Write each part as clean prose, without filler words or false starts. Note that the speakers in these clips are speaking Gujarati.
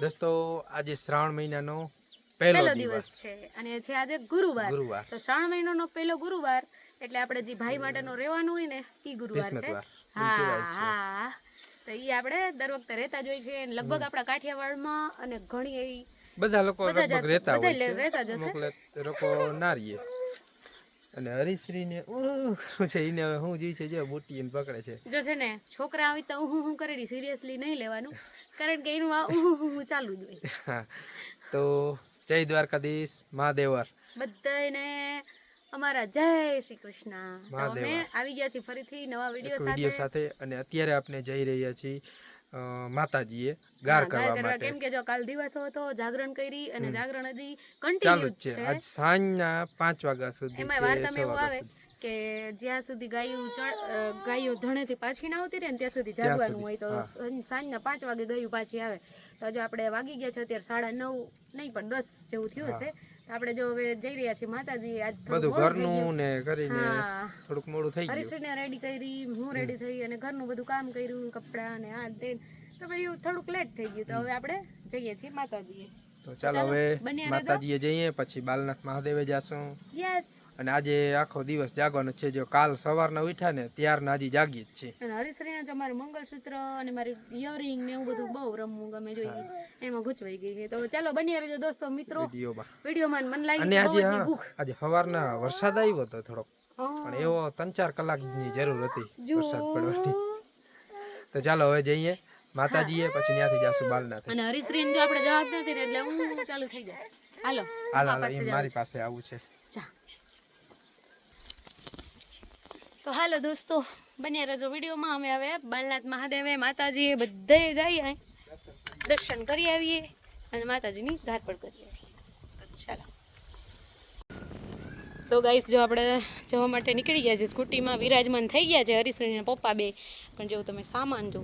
દોસ્તો આજે શ્રાવણ મહિનાનો પહેલો દિવસ છે અને છે આજે ગુરુવાર. તો શ્રાવણ મહિનાનો પહેલો ગુરુવાર એટલે આપણે જે ભાઈ માટેનો રહેવાનું હોય ને ઈ ગુરુવાર છે. હા તો ઈ આપણે દર વખતે રહેતા જ હોય છે. લગભગ આપણા કાઠિયાવાડમાં અને ઘણી એવી બધા લોકો લગભગ રહેતા હોય છે. રહેતા જ હશે. અમુક લોકો ના રહીએ. અને હરીશ્રીને છે એને હું જી છે જો બુટીને પકડે છે. જો છે ને છોકરા આવી તો હું કરેલી સિરિયસલી નહીં લેવાનું કારણ કે એનું આ હું ચાલુ જ હોય. તો જય દ્વારકાધીશ મહાદેવર બધાને અમારા જય શ્રી કૃષ્ણ. તો અમે આવી ગયા છીએ ફરીથી નવા વિડીયો સાથે અને અત્યારે આપણે જઈ રહ્યા છીએ માતાજીએ ગાર કરવા માટે. કેમ કે જો કાલ દિવસ હતો જાગરણ કરી અને જાગરણ હજી કન્ટિન્યુ છે. આજ સાંજના 5 વાગ્યા સુધી એમાં વાર્તામાં એવું આવે કે જ્યાં સુધી ગાયો ધણેથી પાછી ના આવતી રહે ને ત્યાં સુધી જાગવાનું હોય. તો સાંજના 5 વાગે ગાયું પાછી આવે. તો હજુ આપણે વાગી ગયા છે અત્યારે 9:30 નહીં પણ 10 જેવું થયું હશે. આપણે જો હવે જઈ રહ્યા છીએ માતાજી. આજ બધું ઘરનું ને કરીને થોડુંક મોડું થઈ ગયું. હરીશને રેડી કરી, હું રેડી થઈ અને ઘરનું બધું કામ કર્યું, કપડાં ને આ તે. તો પછી થોડુંક લેટ થઈ ગયું. તો હવે આપણે જઈએ છીએ માતાજીએ. તો ચાલો હવે માતાજીએ જઈએ પછી બાલનાથ મહાદેવે જાશું. યસ. અને આજે આખો દિવસ જાગવાનો છે. જો કાલ સવારના ઉઠ્યા ને ત્યારના હજી જાગી જ છે. અને હરીશ્રીને જો મારું મંગળસૂત્ર અને મારી ઇયરિંગ ને એવું બધું બહુ રમવું ગમે જોઈએ. એમાં ગૂંચવાઈ ગઈ છે. તો ચાલો બની રહેજો દોસ્તો મિત્રો વિડીયોમાં. મને લાગી અને આજે સવારના વરસાદ આવ્યો હતો થોડોક પણ એવો 3-4 કલાકની જરૂર હતી વરસાદ પડવાની. તો ચાલો હવે જઈએ માતાજીએ પછી ત્યાંથી જાશું બાલનાથ. અને હરીશ્રીને જો આપણે જવાબ નથી ને એટલે હું ચાલુ થઈ જાય. હાલો હાલો મારી પાસે આવું છે. તો હાલો દોસ્તો બન્યા રહેજો વિડીયોમાં. અમે હવે બાલનાથ મહાદેવે માતાજીએ બધે જઈએ દર્શન કરી આવીએ અને માતાજીની ગાર પણ કરી આવીએ. તો ચાલો. તો ગાઈસ જો આપણે જવા માટે નીકળી ગયા છે. સ્કૂટીમાં વિરાજમાન થઈ ગયા છે હરીશ્રીના પપ્પા બે. પણ જો તમે સામાન જો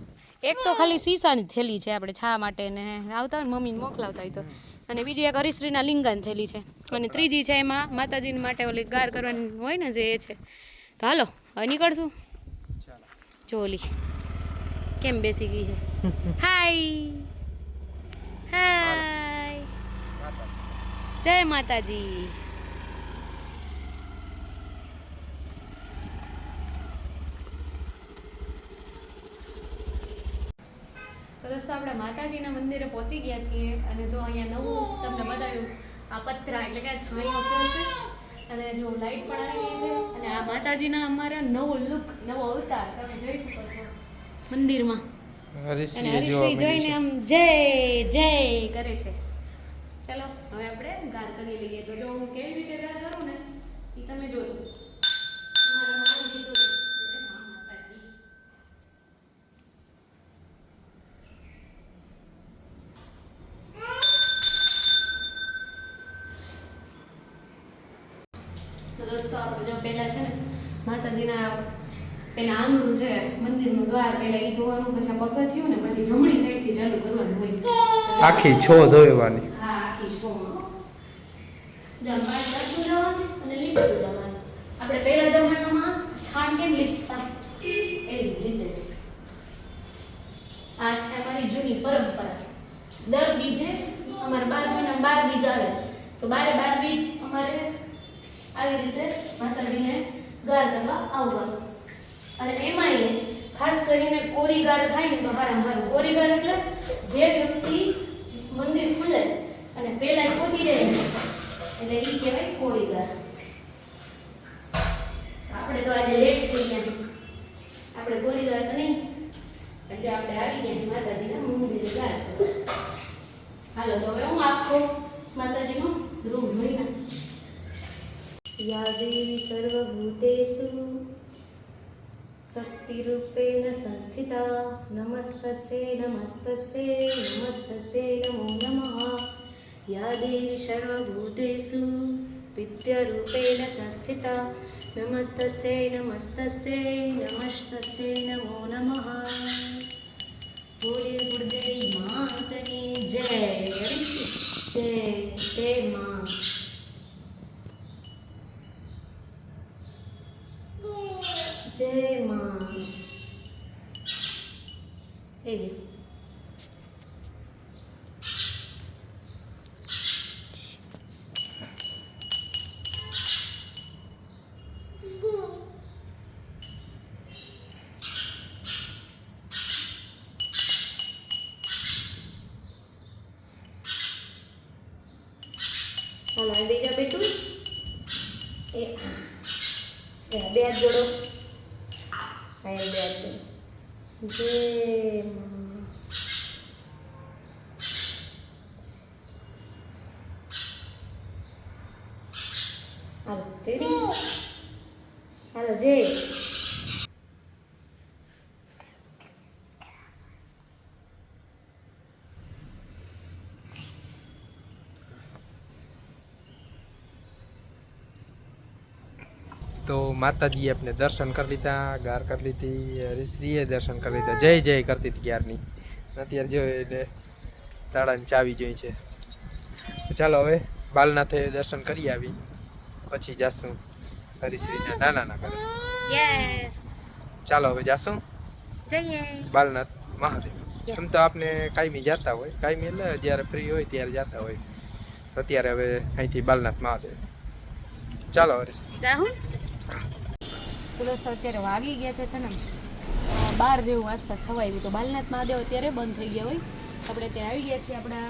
એક તો ખાલી સીસાની થેલી છે આપણે છા માટે ને આવતા હોય ને મમ્મીને મોકલાવતા હોય તો, અને બીજી એક હરીશ્રીના લિંગાની થેલી છે, અને ત્રીજી છે એમાં માતાજીને માટે ઓલી ગાર કરવાની હોય ને જે એ છે. તો હાલો હવે નીકળશું. જો ઓલી કેમ બેસી ગઈ છે. હાય હાય જય માતાજી. તો દોસ્તો આપણે માતાજીના મંદિરે પહોંચી ગયા છીએ. અને જો અહીંયા નવું તમને બતાવ્યું આ પતરા એટલે કે છાંયો થયો છે અને જો લાઈટ પણ આવી ગઈ છે. અને આ માતાજીના અમારા નવો લુક, નવો અવતાર તમે જોઈ શકો છો મંદિરમાં. અને હરીશ્રી જોઈને આમ જય જય કરે છે. ચલો હવે આપણે ગાર કરી લઈએ. તો જો હું કેવી રીતે ગાર કરું ને એ તમે જોજો. તો દોસ્તો આપણે જો પહેલા છે ને માતાજીના પેલા આંગણું છે મંદિરનું દ્વાર પહેલા એ ધોવાનું, પછી પગથિયું ને પછી જમણી સાઈડથી ચાલુ કરવાનું હોય. આખી છો ધોવાની. હા આખી છો. જમવા ચાલુ જવાનું અને લીંબુ જવાનું. આપણે પહેલા જમાનામાં છાણ કેમ લીપતા એવી રીતે. આ છે અમારી જૂની પરંપરા. દર બીજે અમારે 12 મહિના 12 બીજ આવે તો 12 બીજ અમારે આવી રીતે માતાજીને ગાર કરવા આવવાનું. અને એમાંય ખાસ કરીને કોરી ગાર થાય ને તો હારામ હારું. કોરી ગાર એટલે જે વ્યક્તિ મંદિર ખુલે અને પહેલા પહોંચી જાય એટલે એ કહેવાય કોરી ગાર. આપણે તો આજે લેટ થઈ ગયા, આપણે કોરી ગાર તો નહીં એટલે આપણે આવી ગયા માતાજીના મંદિરે ગાર કરવા. હાલો તો હવે હું આખો માતાજીનો રૂમ જોઈ ના. યા દેવી સર્વભૂતેષુ શક્તિરૂપેણ સંસ્થિતા નમસ્તસ્યૈ નમસ્તસ્યૈ નમસ્તસ્યૈ નમો નમઃ. યા દેવી સર્વભૂતેષુ વિદ્યારૂપેણ સંસ્થિતા નમસ્તસ્યૈ નમસ્તસ્યૈ નમસ્તસ્યૈ નમો નમઃ. બોલીએ ગુરુદેવી માતની જય. જય જય માં. જય માં. એ ચાલો આ બીજા બેટું એ છે બે હાથ જોડો હા એ બે હાથ જોડો જય માં. હાલો રેડી હાલો જય તો માતાજીએ આપણે દર્શન કરી લીધા, ગાર કરી લીધી, હરિશ્રીએ દર્શન કરી લીધા, જય જય કરતી હતી ગ્યારની. અત્યારે જો એટલે તાળાની ચાવી જોઈ છે. તો ચાલો હવે બાલનાથે દર્શન કરી આવી, પછી જાશું હરિશ્રીના નાના કરે. યસ ચાલો હવે જાશું જઈએ બાલનાથ મહાદેવ. Yes. એમ તો આપણે કાયમી જતા હોય, કાયમી એટલે જ્યારે ફ્રી હોય ત્યારે જતા હોય. તો અત્યારે હવે અહીંથી બાલનાથ મહાદેવ. ચાલો હરીશ્રી. જાહું તો દોસ્તો અત્યારે વાગી ગયા છે ને 12 જેવું આસપાસ થવા આવ્યું. તો બાલનાથ મહાદેવ અત્યારે બંધ થઈ ગયા હોય. આપણે ત્યાં આવી ગયા છીએ આપણા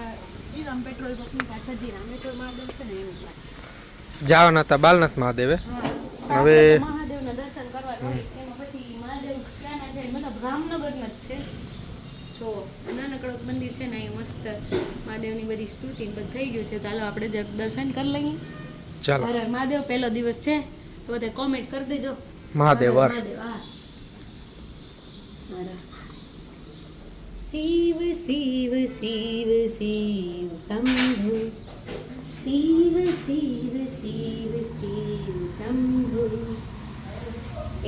શ્રીરામ પેટ્રોલ પંપની પાછળ જે રામેશ્વર મહાદેવ છે ને એનું ત્યાં. જવાના હતા બાલનાથ મહાદેવે. હા હવે મહાદેવના દર્શન કરવાના હોય એમાં પછી મહાદેવ ક્યાંના છે મતલબ રામનગરના જ છે. જો નાનકડો મંદિર છે ને અહીં મસ્ત મહાદેવની બધી સ્તુતિ ને બધું થઈ ગયું છે. ચાલો આપણે દર્શન કરી લઈએ. ચાલો હર હર મહાદેવ પહેલો દિવસ છે તો બધા કોમેન્ટ કરી દેજો મહાદેવ હર હર હર. મહાદેવ હા હર. શિવ શિવ શિવ શિવ શંભુ શિવ શિવ શિવ શિવ શંભુ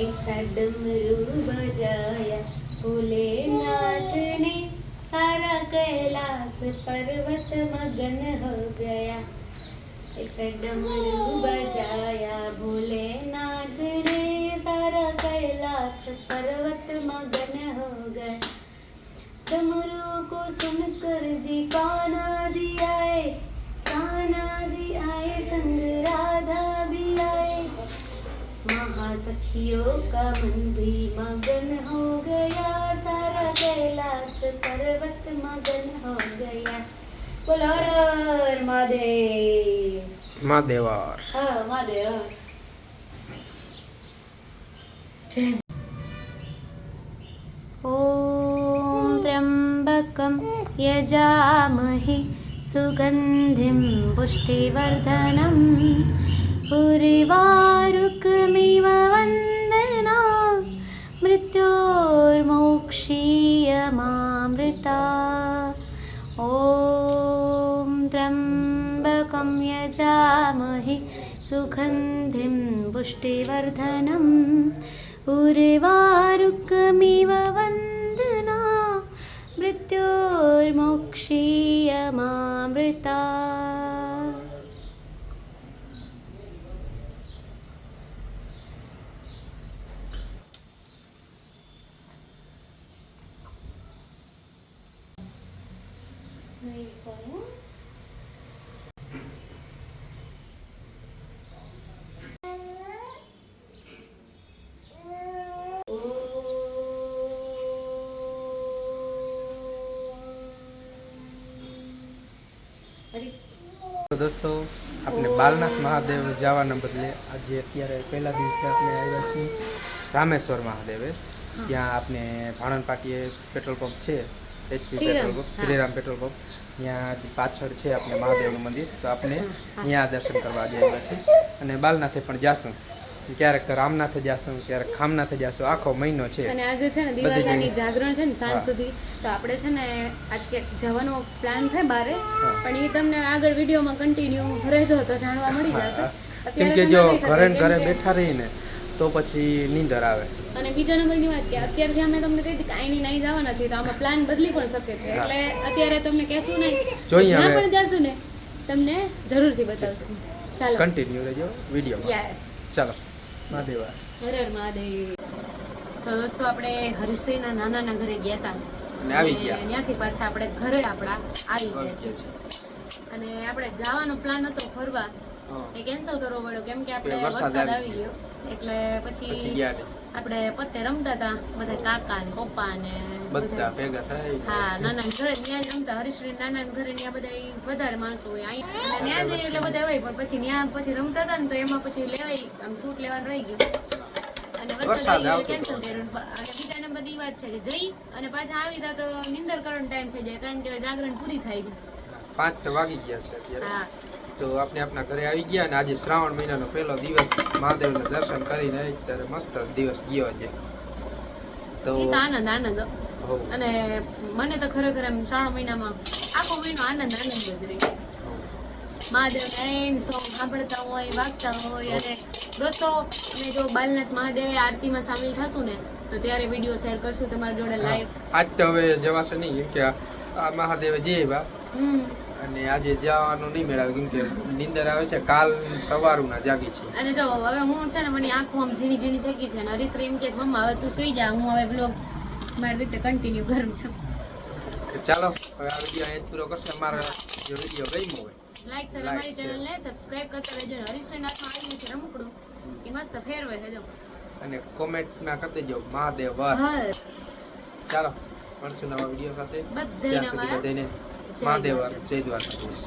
ऐसा डमरू बजाया भोलेनाथ ने सारा कैलाश पर्वत मगन हो गया ऐसा डमरू बजाया भोलेनाथ ने सारा कैलाश पर्वत मगन हो गया डमरू को सुनकर जी कान्हा जी आए संग राधा भी आए महासखियों का मन भी मगन हो गया सारा कैलाश पर्वत मगन हो गया बोलो हर हर महादेव મહાદેવ હર. हाँ महादेव जय ॐ त्र्यम्बकं यजामहे सुगन्धिं पुष्टिवर्धनं उर्वारुकमिव वन्दना मृत्योर्मोक्षीयमामृता ॐ त्र्यम्बकं यजामहे सुगन्धिं पुष्टिवर्धनं उर्वारुकमिव वन्दना मृत्योर्मोक्षीयमामृता તો દોસ્તો આપણે બાલનાથ મહાદેવ જવાના બદલે આજે અત્યારે પહેલા દિવસે આપણે આવ્યા છીએ રામેશ્વર મહાદેવે. જ્યાં આપણે ભાણન પાટીએ પેટ્રોલ પંપ છે, HP petrol pump, Shriram petrol pump, ત્યાં પાછળ છે આપણે મહાદેવનું મંદિર. તો આપણે ત્યાં દર્શન કરવા આવ્યા છે. અને બાલનાથે પણ જાશું, ક્યારેક રામનાથે જાશું, ક્યારેક ખામનાથે જાશું. આખો મહિનો છે. અને આજે છે ને દિવાસાની જાગરણ છે ને સાંજ સુધી, તો આપણે છે ને આજ ક્યાંક જવાનો પ્લાન છે બારે, પણ એ તમને આગળ વિડીયોમાં કન્ટિન્યુ રહેજો તો જાણવા મળી જશે. કેમ કે જો ઘરે ને ઘરે બેઠા રહીને તો પછી નીંદર આવે. અને બીજા નંબરની વાત કે અત્યારથી અમે તમને કહી દીધી કે આઈની નહીં જવાના છીએ, તો આમાં પ્લાન બદલી પણ શકે છે. એટલે અત્યારે તમને કહેશું નહીં, જોઈએ જ્યાં હવે. પણ જાશું ને તમને જરૂરથી બતાવશું. ચાલો કન્ટિન્યુ રહેજો વિડીયોમાં. યસ ચાલો મહાદેવ હર. હર હર મહાદેવ. તો દોસ્તો આપણે હરીશ્રીના નાનાના ઘરે ગયા હતા અને આવી ગયા. ત્યાંથી પાછા આપણે ઘરે આપણા આવી ગયા છીએ. અને આપણે જવાનો પ્લાન હતો ફરવા, એ કેન્સલ કરવો પડ્યો કેમ કે આપણે વરસાદ આવી ગયો. એટલે પછી પછી ગયા નહીં. આપણે પત્તે રમતા હતા બધા કાકા ને પપ્પા ને બધા ભેગા થાય હા નાના ઘરે ત્યાં જ રમતા હરીશ્રી નાના ઘરે ત્યાં બધા ઈ વધારે માણસો હોય અહીંયા અને ત્યાં જઈએ એટલે બધા હોય પણ પછી ત્યાં પછી રમતા હતા ને તો એમાં પછી લેવાય આમ શૂટ લેવાનું રહી ગયું અને વરસાદ આવી કેન્સલ કર્યું અને બીજા નંબરની વાત છે કે જઈ અને પાછા આવી તા તો નિંદર કરવાનો ટાઈમ થઈ જાય કારણ કે જાગરણ પૂરી થઈ ગઈ 5 વાગી ગયા છે અત્યારે હા તો આપણે આપણા ઘરે આવી ગયા અને આજે શ્રાવણ મહિનાનો પહેલો દિવસ મહાદેવના દર્શન કરીને અત્યારે મસ્ત દિવસ ગયો છે તો ઈ તો આનંદ હો. અને મને તો ખરેખર એમ શ્રાવણ મહિનામાં આખો મહિનો આનંદ જ રહી મહાદેવ નારાયણ સોંગ સાંભળતા હોય વાગતા હોય અને દોસ્તો અમે જો બાલનાથ મહાદેવે આરતીમાં સામેલ થશું ને તો ત્યારે વિડીયો શેર કરશું તમારી જોડે લાઈવ આજ તો હવે જવાશે નહીં કેમ કે આ મહાદેવે જે એવા અને આજે જવાનું નહીં મેળવે કેમ કે નીંદર આવે છે કાલ સવારના જાગી છે અને જો હવે હું છે ને મને આંખો આમ ઝીણી ઝીણી થઈ ગઈ છે અને હરીશ એમ કે મમ્મા હવે તું સુઈ જા હું હવે બ્લોગ મારી રીતે કન્ટિન્યુ કરું છું તો ચાલો હવે આ વિડીયો અહીં જ પૂરો કરશે અમારો જો વિડીયો ગમ્યો હોય લાઈક સર અમારી ચેનલને સબસ્ક્રાઇબ કરતા રહેજો હરીશ નાથમાં આવ્યું છે રમકડું એ મસ્ત ફેરવે છે જો અને કોમેન્ટમાં કરી દેજો મહાદેવ વર. હા ચાલો મળશું નવા વિડીયો સાથે બધાને ત્યાં સુધી અમારા બધાને જય મહાદેવ વર. જય દ્વારકાધીશ.